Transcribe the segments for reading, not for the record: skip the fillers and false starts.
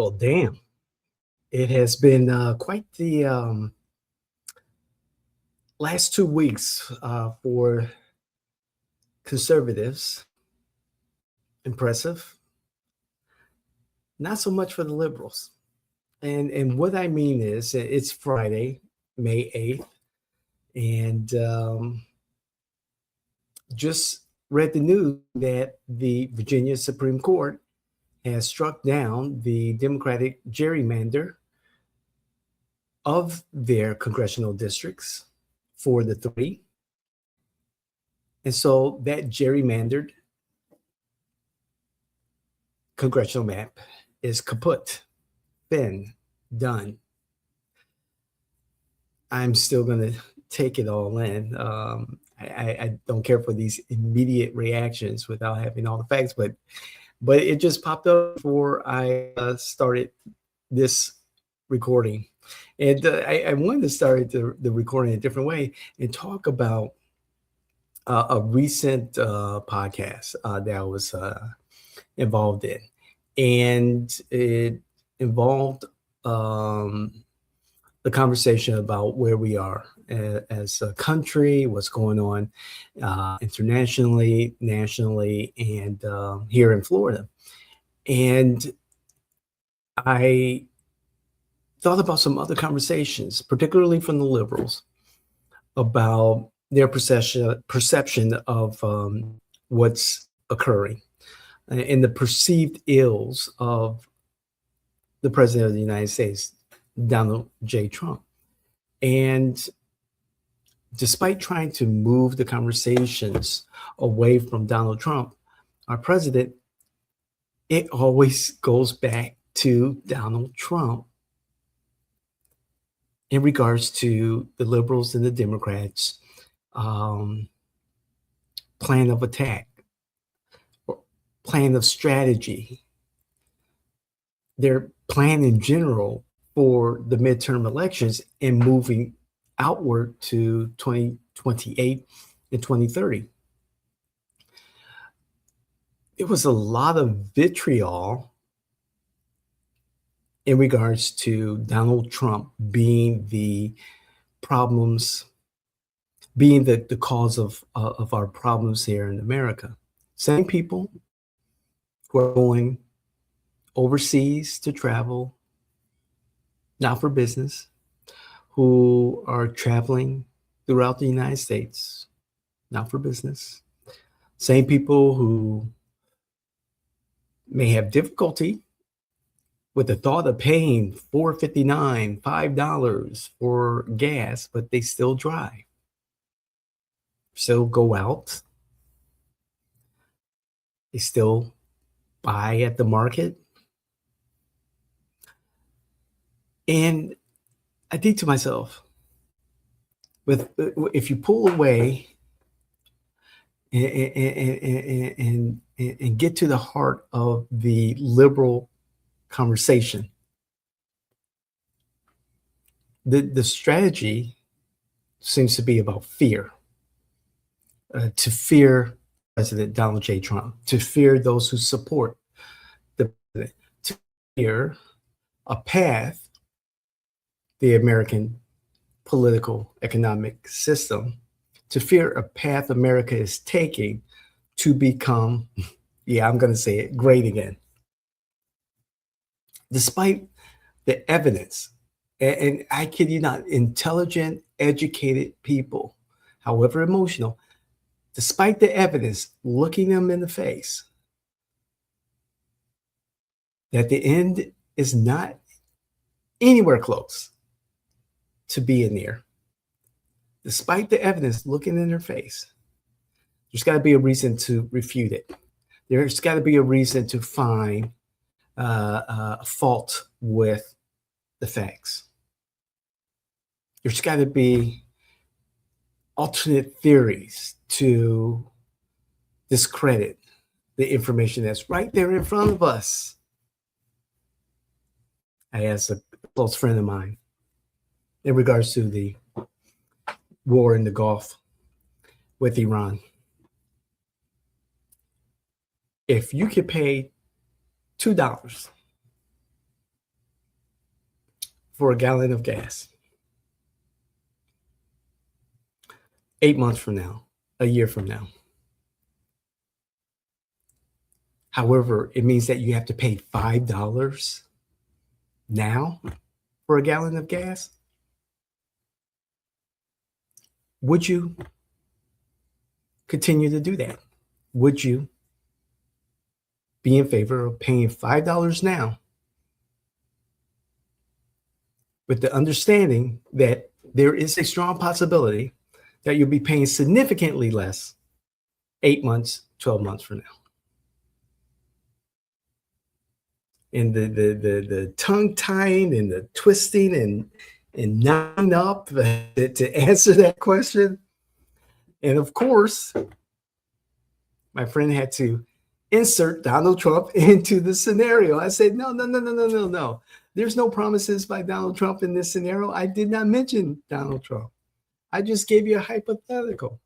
Well, damn. It has been quite the last 2 weeks for conservatives. Impressive. Not so much for the liberals. And what I mean is, it's Friday, May 8th, and just read the news that the Virginia Supreme Court has struck down the Democratic gerrymander of their congressional districts for the three. And so that gerrymandered congressional map is kaput, been done. I'm still going to take it all in. I don't care for these immediate reactions without having all the facts, but it just popped up before I started this recording. And I wanted to start the recording a different way and talk about a recent podcast that I was involved in. And it involved the conversation about where we are as a country, what's going on internationally, nationally, and here in Florida. And I thought about some other conversations, particularly from the liberals, about their perception of what's occurring and the perceived ills of the president of the United States, Donald J. Trump. And despite trying to move the conversations away from Donald Trump, our president, it always goes back to Donald Trump in regards to the liberals and the Democrats' plan of attack, or plan of strategy, their plan in general for the midterm elections and moving outward to 2028 and 2030. It was a lot of vitriol in regards to Donald Trump being the problems, being the cause of our problems here in America. Same people who are going overseas to travel, not for business, who are traveling throughout the United States, not for business. Same people who may have difficulty with the thought of paying $4.59, $5 for gas, but they still drive. Still go out. They still buy at the market. And I think to myself, if you pull away and get to the heart of the liberal conversation, the strategy seems to be about fear. To fear President Donald J. Trump, to fear those who support the president, to fear a path the American political economic system, to fear a path America is taking to become, I'm going to say it, great again. Despite the evidence, and I kid you not, intelligent, educated people, however emotional, despite the evidence looking them in the face, that the end is not anywhere close to being near. Despite the evidence looking in their face, there's got to be a reason to refute it. There's got to be a reason to find a fault with the facts. There's got to be alternate theories to discredit the information that's right there in front of us. I asked a close friend of mine in regards to the war in the Gulf with Iran. If you could pay $2 for a gallon of gas. 8 months from now, a year from now. However, it means that you have to pay $5 now for a gallon of gas. Would you continue to do that? Would you be in favor of paying $5 now with the understanding that there is a strong possibility that you'll be paying significantly less 8 months, 12 months from now? And the tongue tying and the twisting and nodding up to answer that question. And of course, my friend had to insert Donald Trump into the scenario. I said, no. There's no promises by Donald Trump in this scenario. I did not mention Donald Trump. I just gave you a hypothetical.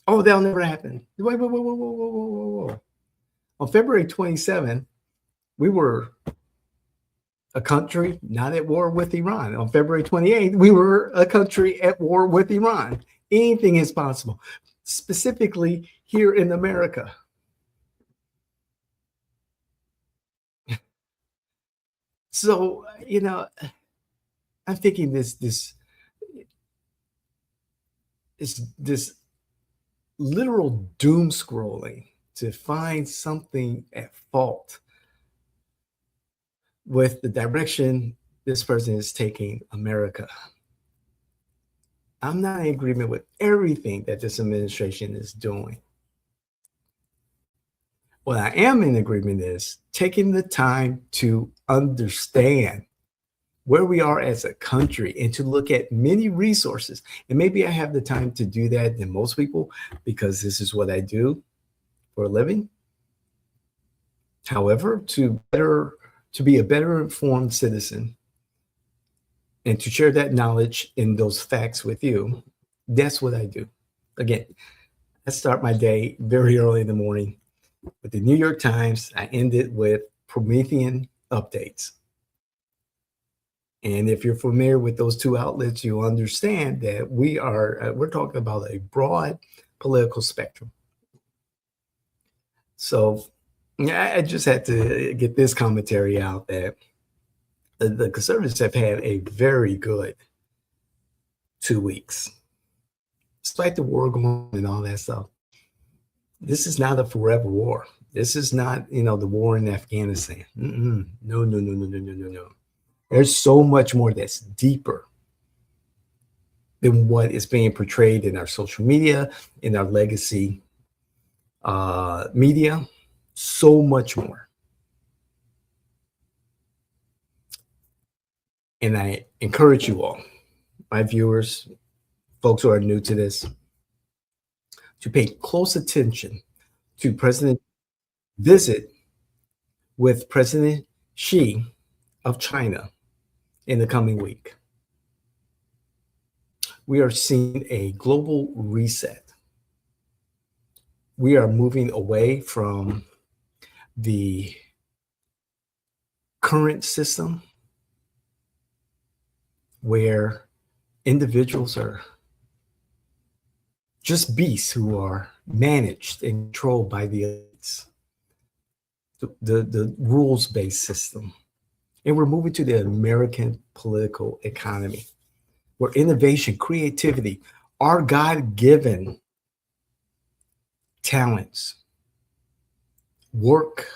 Oh, that'll never happen. Whoa. On February 27th, we were a country not at war with Iran. On February 28th, we were a country at war with Iran. Anything is possible, specifically here in America. So, I'm thinking this literal doom scrolling to find something at fault with the direction this person is taking America. I'm not in agreement with everything that this administration is doing. What I am in agreement is taking the time to understand where we are as a country and to look at many resources. And maybe I have the time to do that than most people because this is what I do for a living. However, to be a better informed citizen and to share that knowledge and those facts with you, that's what I do. Again, I start my day very early in the morning with the New York Times. I end it with Promethean updates. And if you're familiar with those two outlets, you'll understand that we're talking about a broad political spectrum. So I just had to get this commentary out that the conservatives have had a very good 2 weeks. Despite the war going on and all that stuff, this is not a forever war. This is not, the war in Afghanistan. No. There's so much more that's deeper than what is being portrayed in our social media, in our legacy media. So much more. And I encourage you all, my viewers, folks who are new to this, to pay close attention to President visit with President Xi of China in the coming week. We are seeing a global reset. We are moving away from the current system where individuals are just beasts who are managed and controlled by the elites, the rules-based system. And we're moving to the American political economy, where innovation, creativity, our God-given talents work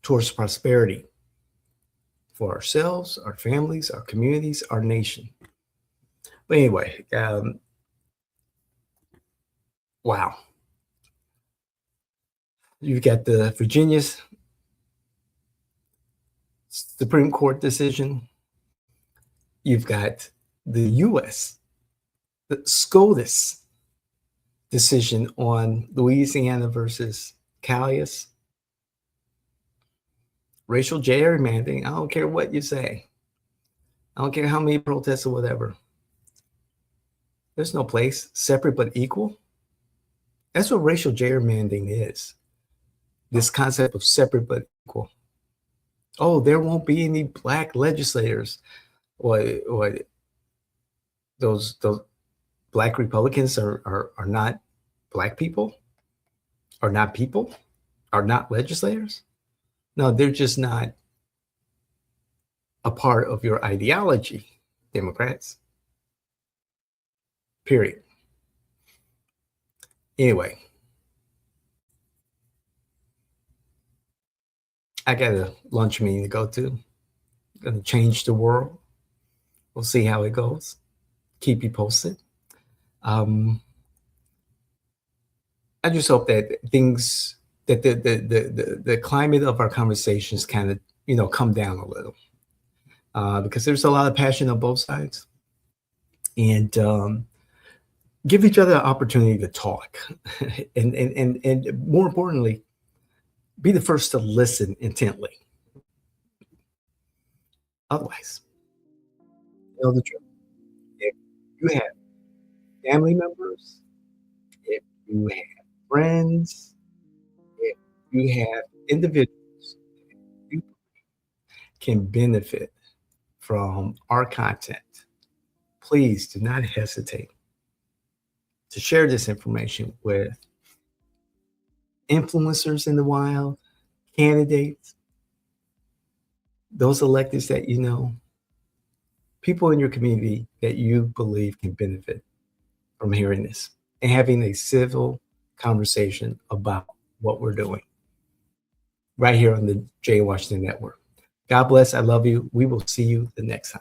towards prosperity for ourselves, our families, our communities, our nation. But anyway, wow. You've got the Virginia's Supreme Court decision. You've got the U.S., the SCOTUS decision on Louisiana versus Callius. Racial gerrymandering. I don't care what you say. I don't care how many protests or whatever. There's no place. Separate but equal. That's what racial gerrymandering is. This concept of separate but equal. Oh, there won't be any black legislators. what those black Republicans are not black people, are not people, are not legislators. No, they're just not a part of your ideology, Democrats. Period. Anyway, I got a lunch meeting to go to. Gonna change the world. We'll see how it goes. Keep you posted. I just hope that things that the climate of our conversations kind of come down a little, because there's a lot of passion on both sides, and give each other an opportunity to talk, and more importantly, be the first to listen intently. Otherwise, tell the truth. If you have family members, if you have friends, if you have individuals you can benefit from our content, please do not hesitate to share this information with influencers in the wild, candidates, those electeds that you know, people in your community that you believe can benefit from hearing this and having a civil conversation about what we're doing right here on the Jay Washington Network. God bless. I love you. We will see you the next time.